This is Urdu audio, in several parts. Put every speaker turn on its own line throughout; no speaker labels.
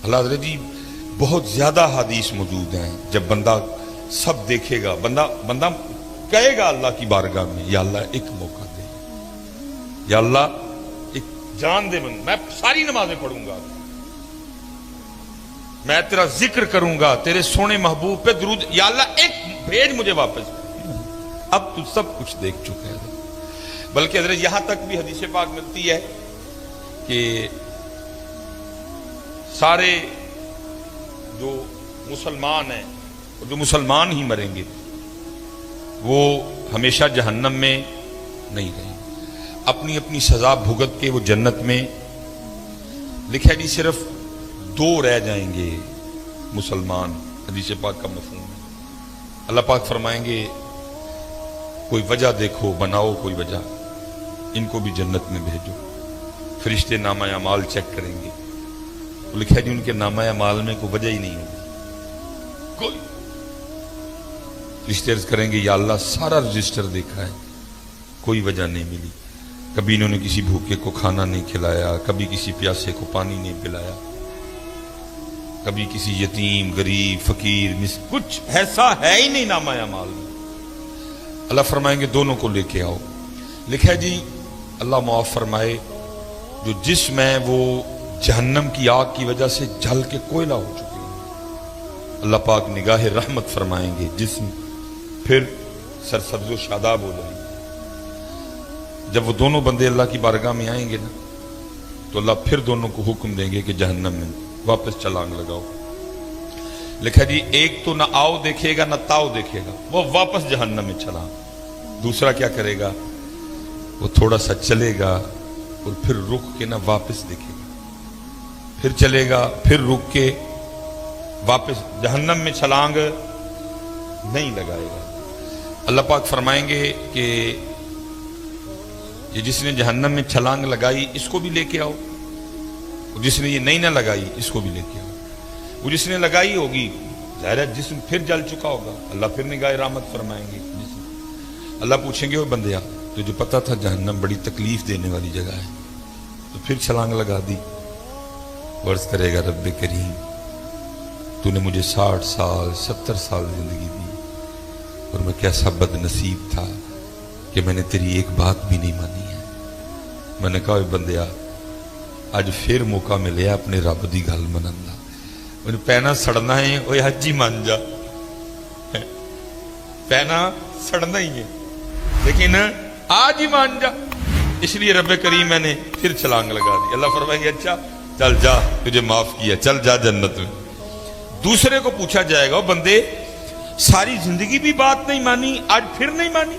اللہ حضرت جی بہت زیادہ حدیث موجود ہیں، جب بندہ سب دیکھے گا، بندہ کہے گا اللہ کی بارگاہ میں، یا اللہ ایک موقع دے، یا اللہ ایک جان دے، میں ساری نمازیں پڑھوں گا، میں تیرا ذکر کروں گا، تیرے سونے محبوب پہ درود، یا اللہ ایک بھیج مجھے واپس۔ اب تو سب کچھ دیکھ چکا ہے، بلکہ حضرت یہاں تک بھی حدیث پاک ملتی ہے کہ سارے جو مسلمان ہیں اور جو مسلمان ہی مریں گے وہ ہمیشہ جہنم میں نہیں رہیں گے، اپنی اپنی سزا بھگت کے وہ جنت میں، لکھا جی صرف 2 رہ جائیں گے مسلمان، حدیث پاک کا مفہوم ہے۔ اللہ پاک فرمائیں گے کوئی وجہ دیکھو، بناؤ کوئی وجہ، ان کو بھی جنت میں بھیجو۔ فرشتے نامہ اعمال چیک کریں گے، لکھا جی ان کے نامہ اعمال میں کوئی وجہ ہی نہیں ہوگی، کوئی۔ فرشتے عرض کریں گے یا اللہ سارا رجسٹر دیکھا ہے، کوئی وجہ نہیں ملی، کبھی انہوں نے کسی بھوکے کو کھانا نہیں کھلایا، کبھی کسی پیاسے کو پانی نہیں پلایا، کبھی کسی یتیم غریب فقیر کچھ ایسا ہے ہی نہیں نامہ اعمال میں۔ اللہ فرمائیں گے دونوں کو لے کے آؤ، لکھا جی اللہ معاف فرمائے جو جسم ہے وہ جہنم کی آگ کی وجہ سے جل کے کوئلہ ہو چکے ہیں، اللہ پاک نگاہ رحمت فرمائیں گے، جسم پھر سرسبز و شاداب ہو جائیں گے۔ جب وہ دونوں بندے اللہ کی بارگاہ میں آئیں گے نا تو اللہ پھر دونوں کو حکم دیں گے کہ جہنم میں واپس چھلانگ لگاؤ۔ لکھا جی ایک تو نہ آؤ دیکھے گا نہ تاؤ دیکھے گا، وہ واپس جہنم میں چھلانگ۔ دوسرا کیا کرے گا، وہ تھوڑا سا چلے گا اور پھر رک کے نہ واپس دیکھے گا، پھر چلے گا پھر رک کے واپس جہنم میں چھلانگ نہیں لگائے گا۔ اللہ پاک فرمائیں گے کہ یہ جس نے جہنم میں چھلانگ لگائی اس کو بھی لے کے آؤ، جس نے یہ نہیں نہ لگائی اس کو بھی لے کے آؤ۔ وہ جس نے لگائی ہوگی ظاہر ہے جسم پھر جل چکا ہوگا، اللہ پھر نگاہ رحمت فرمائیں گے۔ اللہ پوچھیں گے وہ بندیا تجھے پتا تھا جہنم بڑی تکلیف دینے والی جگہ ہے تو پھر چھلانگ لگا دی؟ عرض کرے گا رب کریم تو نے مجھے 60 سال 70 سال زندگی دی اور میں کیسا بد نصیب تھا کہ میں نے تیری ایک بات بھی نہیں مانی ہے۔ میں نے کہا بندیا اج پھر موقع ملے اپنے رب دی گل منن دا، میں پینا سڑنا ہے اوے حج ہی مان جا، پینا سڑنا ہی ہے لیکن آج ہی مان جا۔ اس لیے رب کریم میں نے پھر چھلانگ لگا دی۔ اللہ فرمائیں گے اچھا چل جا تجھے معاف کیا، چل جا جنت میں۔ دوسرے کو پوچھا جائے گا بندے ساری زندگی بھی بات نہیں مانی آج پھر نہیں مانی؟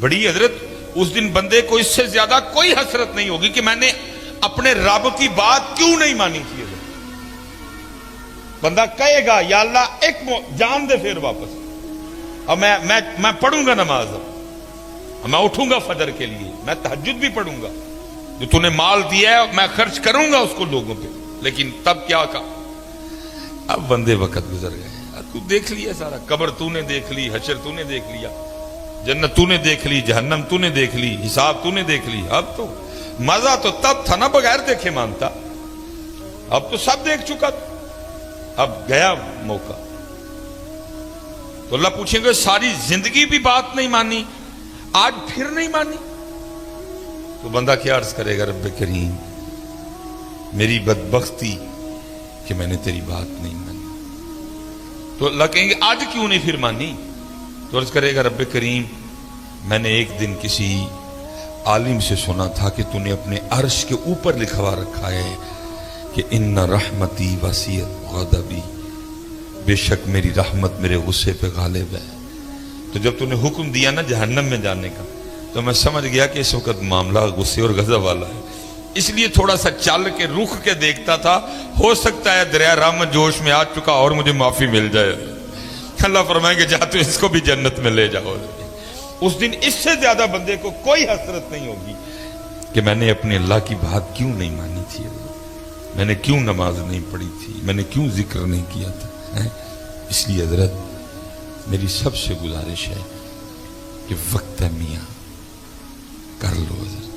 بڑی حضرت اس دن بندے کو اس سے زیادہ کوئی حسرت نہیں ہوگی کہ میں نے اپنے رب کی بات کیوں نہیں مانی تھی۔ بندہ کہے گا یا اللہ ایک جان دے پھر واپس، اب میں پڑھوں گا نماز، میں اٹھوں گا فجر کے لیے، میں تہجد بھی پڑھوں گا، جو تو نے مال دیا ہے میں خرچ کروں گا اس کو لوگوں پہ، لیکن تب کیا کہا؟ اب بندے وقت گزر گئے، تو دیکھ لیا سارا، قبر تو نے دیکھ لی، حشر تو نے دیکھ لیا، جنت تو نے دیکھ لی، جہنم تو نے دیکھ لی، حساب تو نے دیکھ لی۔ اب تو مزہ تو تب تھا نا بغیر دیکھے مانتا، اب تو سب دیکھ چکا، اب گیا موقع۔ تو اللہ پوچھیں گے ساری زندگی بھی بات نہیں مانی آج پھر نہیں مانی؟ تو بندہ کیا عرض کرے گا رب کریم میری بدبختی کہ میں نے تیری بات نہیں مانی۔ تو اللہ کہیں گے آج کیوں نہیں پھر مانی؟ تو عرض کرے گا رب کریم میں نے ایک دن کسی عالم سے سنا تھا کہ تو نے اپنے عرش کے اوپر لکھوا رکھا ہے کہ ان رحمتی وسیعت غضبی، بے شک میری رحمت میرے غصے پہ غالب ہے۔ تو جب تو نے حکم دیا نا جہنم میں جانے کا تو میں سمجھ گیا کہ اس وقت معاملہ غصے اور غضب والا ہے، اس لیے تھوڑا سا چل کے رخ کے دیکھتا تھا، ہو سکتا ہے دریا رحمت جوش میں آ چکا اور مجھے معافی مل جائے۔ اللہ فرمائیں گے جا تو اس کو بھی جنت میں لے جاؤ۔ اس دن اس سے زیادہ بندے کو کوئی حسرت نہیں ہوگی کہ میں نے اپنے اللہ کی بات کیوں نہیں مانی تھی، میں نے کیوں نماز نہیں پڑھی تھی، میں نے کیوں ذکر نہیں کیا تھا۔ اس لیے حضرت میری سب سے گزارش ہے کہ وقت ہے میاں کر لو حضرت،